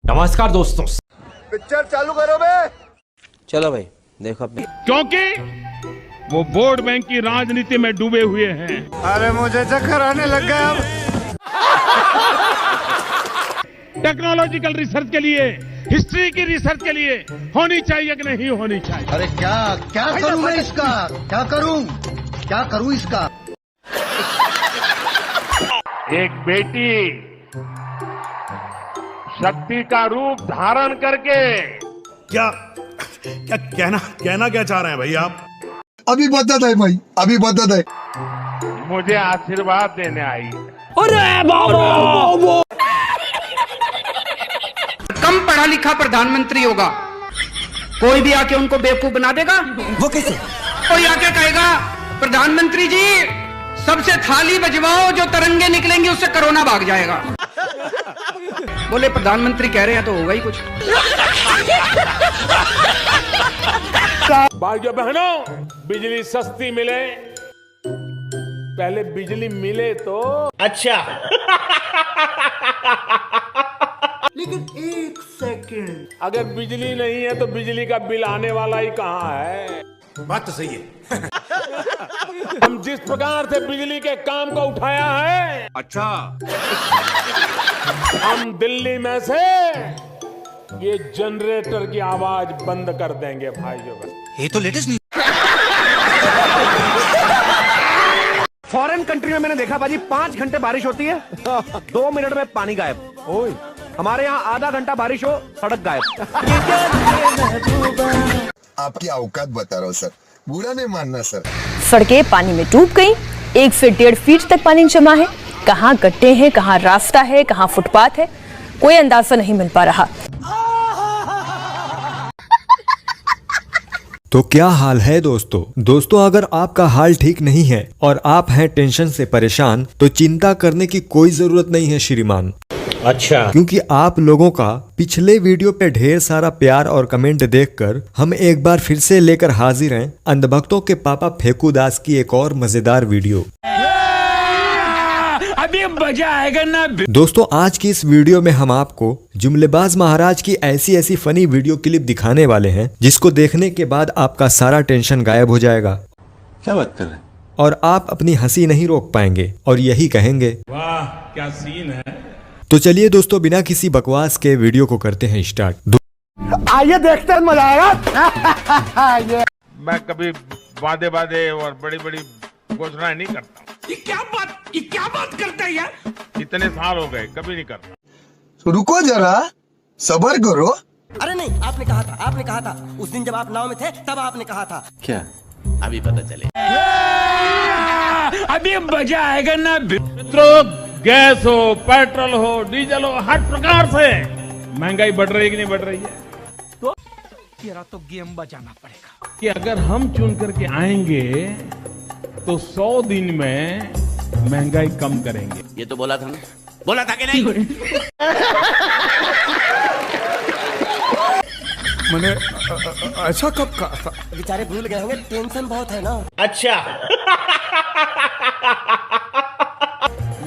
नमस्कार दोस्तों, पिक्चर चालू करो बे। चलो भाई देखो अपने। क्योंकि वो वोट बैंक की राजनीति में डूबे हुए हैं। अरे मुझे चक्कर आने लग गया अब। टेक्नोलॉजिकल रिसर्च के लिए, हिस्ट्री की रिसर्च के लिए होनी चाहिए कि नहीं होनी चाहिए। अरे क्या क्या करूं मैं इसका, क्या करूं इसका। एक बेटी शक्ति का रूप धारण करके क्या क्या कहना क्या चाह रहे हैं भाई आप? अभी बदत है भाई, अभी बदत है। मुझे आशीर्वाद देने आई। कम पढ़ा लिखा प्रधानमंत्री होगा, कोई भी आके उनको बेवकूफ बना देगा। वो कैसे? कोई आके कहेगा प्रधानमंत्री जी सबसे थाली बजवाओ, जो तरंगे निकलेंगी उससे कोरोना भाग जाएगा। बोले प्रधानमंत्री कह रहे हैं तो होगा ही कुछ। भाइयों बहनों, बिजली सस्ती मिले, पहले बिजली मिले तो अच्छा। लेकिन एक सेकंड, अगर बिजली नहीं है तो बिजली का बिल आने वाला ही कहाँ है? बात तो सही है। हम जिस प्रकार से बिजली के काम को उठाया है, अच्छा, हम दिल्ली में से ये जनरेटर की आवाज बंद कर देंगे भाइयों। ये तो लेटेस्ट न्यूज़। फॉरेन कंट्री में मैंने देखा भाजी 5 घंटे बारिश होती है 2 मिनट में पानी गायब। ओए हमारे यहाँ आधा घंटा बारिश हो सड़क गायब। आपकी औकात बता रहा हूँ सर, बुरा नहीं मानना सर। सड़कें पानी में डूब गई, 1 से 1.5 फीट तक पानी जमा है। कहाँ गड्ढे हैं, कहाँ रास्ता है, कहाँ फुटपाथ है, कोई अंदाजा नहीं मिल पा रहा। तो क्या हाल है दोस्तों अगर आपका हाल ठीक नहीं है और आप हैं टेंशन से परेशान, तो चिंता करने की कोई जरूरत नहीं है श्रीमान। अच्छा, क्योंकि आप लोगों का पिछले वीडियो पे ढेर सारा प्यार और कमेंट देखकर हम एक बार फिर से लेकर हाजिर हैं अंधभक्तों के पापा फेकू दास की एक और मजेदार वीडियो। अभी मजा आएगा ना दोस्तों, आज की इस वीडियो में हम आपको जुमलेबाज महाराज की ऐसी फनी वीडियो क्लिप दिखाने वाले हैं, जिसको देखने के बाद आपका सारा टेंशन गायब हो जाएगा। क्या बात कर रहे हैं? और आप अपनी हंसी नहीं रोक पाएंगे और यही कहेंगे, वाह क्या सीन है। तो चलिए दोस्तों, बिना किसी बकवास के वीडियो को करते हैं स्टार्ट। आइए देखते हैं, मजा आएगा। मैं कभी वादे और बड़ी घोषणाएं नहीं करता। ये क्या बात करता है यार? इतने साल हो गए, कभी नहीं करता। तो रुको जरा, सब्र करो। अरे नहीं, आपने कहा था उस दिन जब आप नाव में थे तब आपने कहा था। क्या? अभी पता चले। अभी मजा आएगा ना मित्रों। गैस हो, पेट्रोल हो, डीजल हो, हर प्रकार से महंगाई बढ़ रही है कि नहीं बढ़ रही है? तो तेरा तो गेम बजाना पड़ेगा कि अगर हम चुन करके आएंगे तो 100 दिन में महंगाई कम करेंगे। ये तो बोला था कि नहीं? मैंने ऐसा कब कहा था? बेचारे भूल गए होंगे, टेंशन बहुत है ना। अच्छा।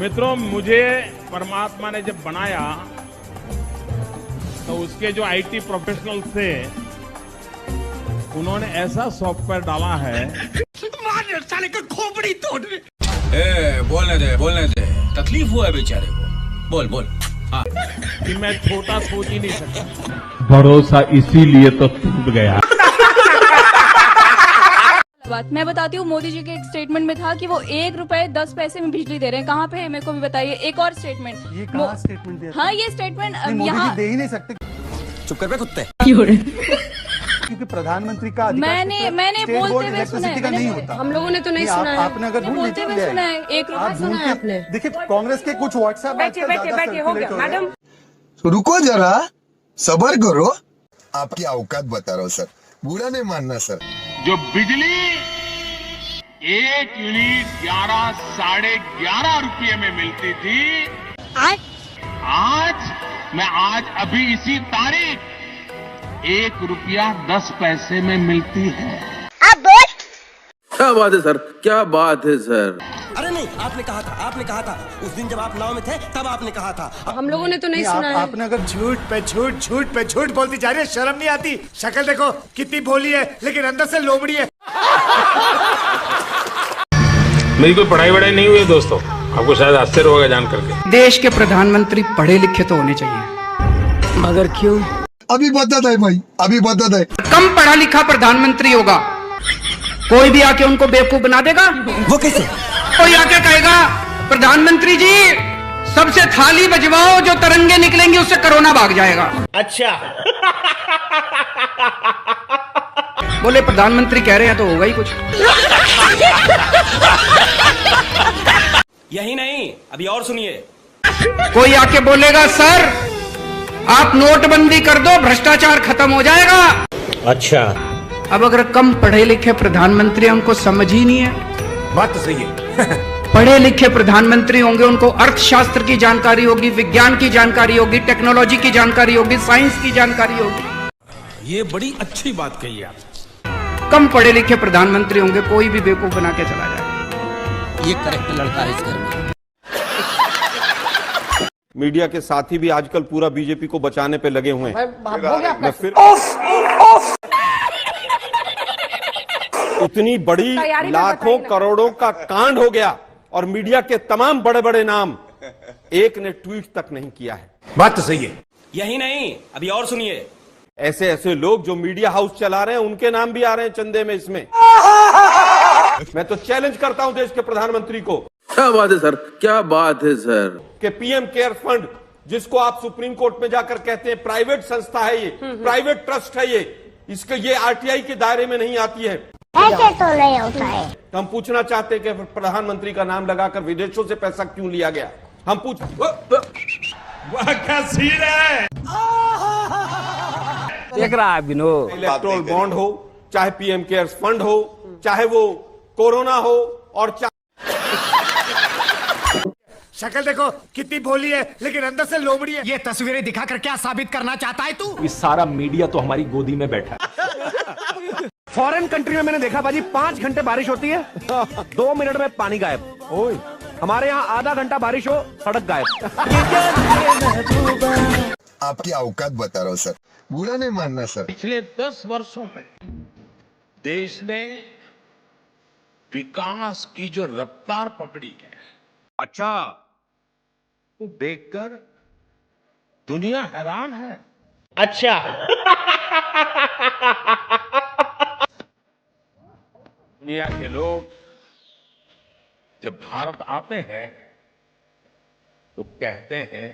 मित्रों, मुझे परमात्मा ने जब बनाया तो उसके जो आईटी प्रोफेशनल थे, उन्होंने ऐसा सॉफ्टवेयर डाला है। साले का खोपड़ी तोड़। बोलने दे, तकलीफ हुआ है बेचारे को। बोल। हाँ। कि मैं छोटा सोच ही नहीं सकता। भरोसा इसीलिए तो टूट गया। बात मैं बताती हूँ, मोदी जी के एक स्टेटमेंट में था कि वो 1 रुपए 10 पैसे में बिजली दे रहे हैं। कहाँ पे है, मेरे को भी बताइए। एक और स्टेटमेंट, ये कहाँ स्टेटमेंट दिया? हाँ ये स्टेटमेंट यहाँ दे ही नहीं सकते, चुप कर बे कुत्ते। क्योंकि प्रधानमंत्री का मैंने बोलते हुए सुना है। नहीं होता। हम लोगों ने तो नहीं सुना है। आपने अगर बोलते हुए सुना है, 1 रुपए सुना है आपने। देखिए, कांग्रेस के कुछ व्हाट्सएप बैठिए हो गया मैडम। तो रुको जरा, सब्र करो। आपकी औकात बता रहा हूँ सर, बुरा नहीं मानना सर। जो बिजली 1 यूनिट 11 साढ़े 11 रुपये में मिलती थी, आज अभी इसी तारीख 1 रुपया 10 पैसे में मिलती है। अब बोल। क्या बात है सर, क्या बात है सर। अरे नहीं, आपने कहा था उस दिन जब आप नाव में थे तब आपने कहा था। हम लोगों ने तो नहीं सुना है। आपने अगर झूठ पे झूठ बोलती जा रही है, शर्म नहीं आती? शक्ल देखो कितनी भोली है, लेकिन अंदर से लोमड़ी है। मेरी कोई पढ़ाई वढ़ाई नहीं हुई है दोस्तों, आपको शायद आश्चर्य होगा जान करके। देश के प्रधानमंत्री पढ़े लिखे तो होने चाहिए, मगर क्यों? अभी बता है भाई, अभी बता है। कम पढ़ा लिखा प्रधानमंत्री होगा, कोई भी आके उनको बेवकूफ बना देगा। वो कैसे? कोई आके कहेगा प्रधानमंत्री जी सबसे थाली बजवाओ, जो तरंगे निकलेंगी उससे कोरोना भाग जाएगा। अच्छा बोले प्रधानमंत्री कह रहे हैं तो होगा ही कुछ। यही नहीं, अभी और सुनिए। कोई आके बोलेगा सर आप नोटबंदी कर दो, भ्रष्टाचार खत्म हो जाएगा। अच्छा, अब अगर कम पढ़े लिखे प्रधानमंत्री उनको समझ ही नहीं है। बात तो सही है। पढ़े लिखे प्रधानमंत्री होंगे, उनको अर्थशास्त्र की जानकारी होगी, विज्ञान की जानकारी होगी, टेक्नोलॉजी की जानकारी होगी, साइंस की जानकारी होगी। ये बड़ी अच्छी बात कही आप। कम पढ़े लिखे प्रधानमंत्री होंगे, कोई भी बेवकूफ बना के चला जाएगा। ये करेक्ट लड़का है इस घर में। मीडिया के साथी भी आजकल पूरा बीजेपी को बचाने पे लगे हुए हैं। मैं फिर इतनी बड़ी लाखों करोड़ों का कांड हो गया और मीडिया के तमाम बड़े बड़े नाम, एक ने ट्वीट तक नहीं किया है। बात तो सही है। यही नहीं, अभी और सुनिए। ऐसे ऐसे लोग जो मीडिया हाउस चला रहे हैं, उनके नाम भी आ रहे हैं चंदे में इसमें। मैं तो चैलेंज करता हूं देश के प्रधानमंत्री को। क्या बात है सर, क्या बात है सर। कि पीएम केयर फंड, जिसको आप सुप्रीम कोर्ट में जाकर कहते हैं प्राइवेट संस्था है, ये प्राइवेट ट्रस्ट है, इसके ये आरटीआई के दायरे में नहीं आती है, ऐसे तो नहीं होता है। हम पूछना चाहते हैं कि प्रधानमंत्री का नाम लगाकर विदेशों से पैसा क्यों लिया गया। हम पूछ वाह क्या सीन है। देख रहा है विनोद। इलेक्ट्रोल बॉन्ड हो, चाहे पीएम केयर्स फंड हो, चाहे वो कोरोना हो, और शक्ल देखो कितनी भोली है, लेकिन अंदर से लोमड़ी है। ये तस्वीरें दिखाकर क्या साबित करना चाहता है तू? इस सारा मीडिया तो हमारी गोदी में बैठा है। फॉरेन कंट्री में मैंने देखा भाजी 5 घंटे बारिश होती है, 2 मिनट में पानी गायब। ओए, हमारे यहाँ आधा घंटा बारिश हो, सड़क गायब। आपकी औकात बता रहा हूँ सर, बुरा नहीं मानना सर। पिछले 10 वर्षों में देश ने विकास की जो रफ्तार पकड़ी है, अच्छा, वो देखकर दुनिया हैरान है। अच्छा दुनिया के लोग जब भारत आते हैं तो कहते हैं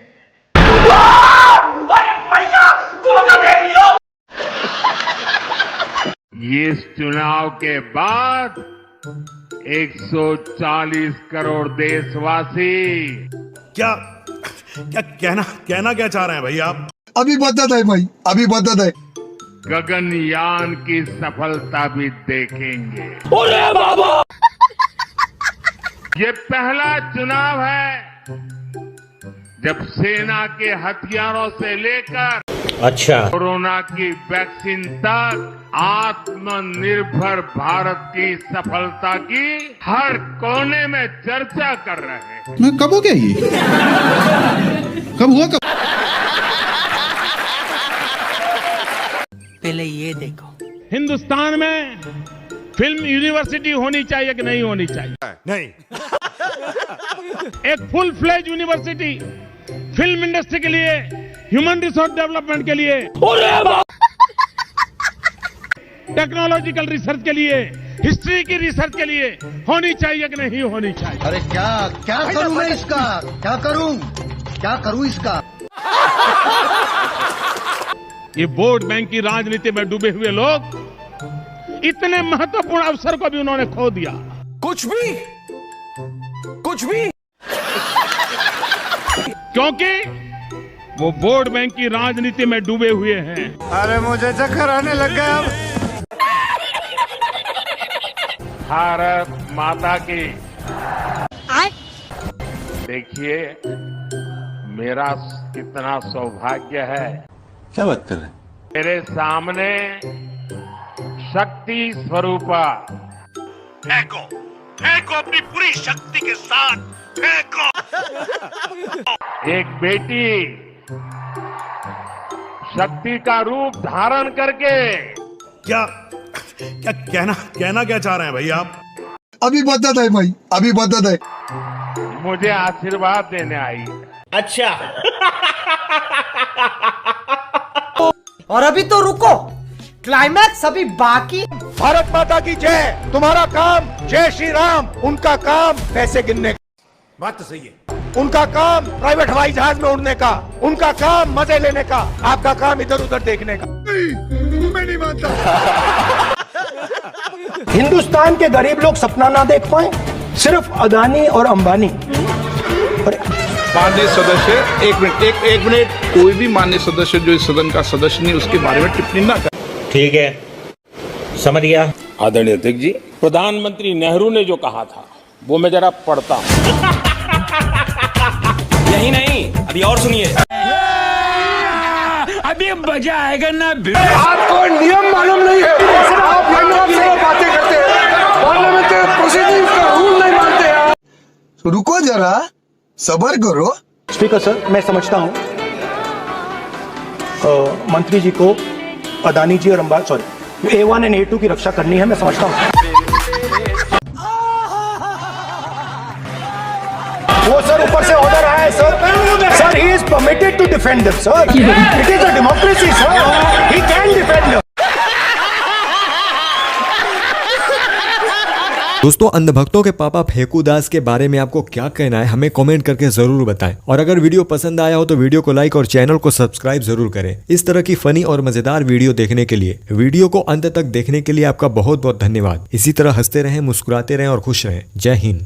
इस चुनाव के बाद 140 करोड़ देशवासी क्या कहना क्या चाह रहे हैं भाई आप? अभी बता है भाई, अभी बता है। गगनयान की सफलता भी देखेंगे। ये पहला चुनाव है जब सेना के हथियारों से लेकर कोरोना की वैक्सीन तक आत्मनिर्भर भारत की सफलता की हर कोने में चर्चा कर रहे हैं। मैं कब हो गया ये? कब हुआ? पहले ये देखो, हिंदुस्तान में फिल्म यूनिवर्सिटी होनी चाहिए कि नहीं होनी चाहिए? नहीं। एक full fledge university film industry के लिए, ह्यूमन रिसोर्स डेवलपमेंट के लिए, टेक्नोलॉजिकल रिसर्च के लिए, हिस्ट्री की रिसर्च के लिए होनी चाहिए कि नहीं होनी चाहिए? अरे क्या करूं मैं इसका? क्या करूं इसका? ये वोट बैंक की राजनीति में डूबे हुए लोग इतने महत्वपूर्ण अवसर को भी उन्होंने खो दिया। कुछ भी क्योंकि वो वोट बैंक की राजनीति में डूबे हुए हैं। अरे मुझे चक्कर आने लग गया अब। भारत माता की देखिए मेरा कितना सौभाग्य है। क्या बात कर रहे हैं? मेरे सामने शक्ति स्वरूपा फेंको फेंको अपनी पूरी शक्ति के साथ फेंको। एक बेटी शक्ति का रूप धारण करके क्या क्या कहना क्या चाह रहे हैं भाई आप? अभी बता दे भाई, अभी बता दे। मुझे आशीर्वाद देने आई। अच्छा। और अभी तो रुको, क्लाइमैक्स अभी बाकी। भारत माता की जय। तुम्हारा काम जय श्री राम, उनका काम पैसे गिनने का। बात तो सही है। उनका काम प्राइवेट हवाई जहाज में उड़ने का, उनका काम मजे लेने का, आपका काम इधर उधर देखने का। मैं नहीं मानता। हिंदुस्तान के गरीब लोग सपना ना देख पाए, सिर्फ अदानी और अंबानी। माननीय सदस्य एक मिनट कोई भी माननीय सदस्य जो इस सदन का सदस्य नहीं उसके बारे में टिप्पणी ना करे। ठीक है, समझ गया। आदरणीय अध्यक्ष जी, प्रधानमंत्री नेहरू ने जो कहा था वो मैं जरा पढ़ता हूं। यही नहीं, अभी और सुनिए। अभी मजा आएगा ना। आपको नियम मालूम नहीं है, आप बातें करते हैं, पार्लियामेंट्री प्रोसीडिंग्स का रूल नहीं मानते हैं। रुको जरा, सबर करो। स्पीकर सर, मैं समझता हूँ मंत्री जी को अदानी जी और अंबानी, सॉरी, A1 और A2 की रक्षा करनी है, मैं समझता हूँ। वो सर ऊपर से ऑर्डर आया है sir, he is permitted to defend them sir, it is a democracy sir, he can defend. दोस्तों, अंधभक्तों के पापा फेकू दास के बारे में आपको क्या कहना है हमें कमेंट करके जरूर बताएं। और अगर वीडियो पसंद आया हो तो वीडियो को लाइक और चैनल को सब्सक्राइब जरूर करें। इस तरह की फनी और मजेदार वीडियो देखने के लिए, वीडियो को अंत तक देखने के लिए आपका बहुत बहुत धन्यवाद। इसी तरह हंसते रहें, मुस्कुराते रहें और खुश रहें। जय हिंद।